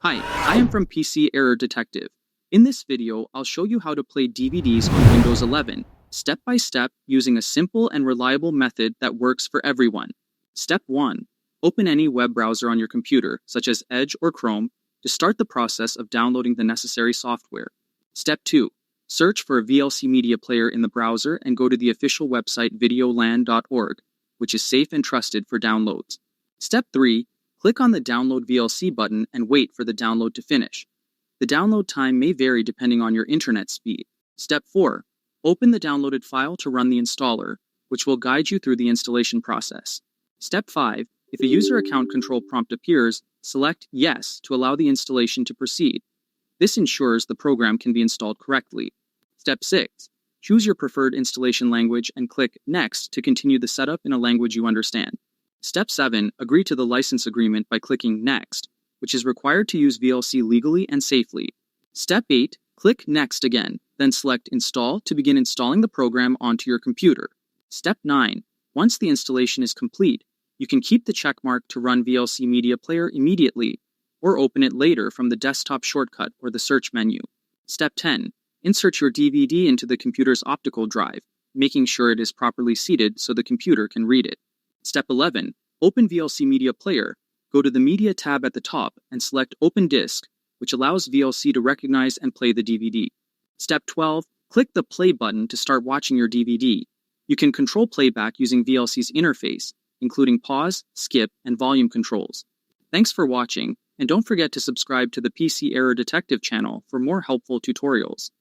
Hi, I am from PC Error Detective. In this video, I'll show you how to play DVDs on Windows 11, step by step, using a simple and reliable method that works for everyone. Step 1. Open any web browser on your computer, such as Edge or Chrome, to start the process of downloading the necessary software. Step 2. Search for a VLC media player in the browser and go to the official website videolan.org, which is safe and trusted for downloads. Step 3. Click on the Download VLC button and wait for the download to finish. The download time may vary depending on your internet speed. Step 4. Open the downloaded file to run the installer, which will guide you through the installation process. Step 5. If a user account control prompt appears, select Yes to allow the installation to proceed. This ensures the program can be installed correctly. Step 6. Choose your preferred installation language and click Next to continue the setup in a language you understand. Step 7. Agree to the license agreement by clicking Next, which is required to use VLC legally and safely. Step 8. Click Next again, then select Install to begin installing the program onto your computer. Step 9. Once the installation is complete, you can keep the checkmark to run VLC Media Player immediately, or open it later from the desktop shortcut or the search menu. Step 10. Insert your DVD into the computer's optical drive, making sure it is properly seated so the computer can read it. Step 11. Open VLC Media Player, go to the Media tab at the top and select Open Disk, which allows VLC to recognize and play the DVD. Step 12. Click the Play button to start watching your DVD. You can control playback using VLC's interface, including pause, skip, and volume controls. Thanks for watching, and don't forget to subscribe to the PC Error Detective channel for more helpful tutorials.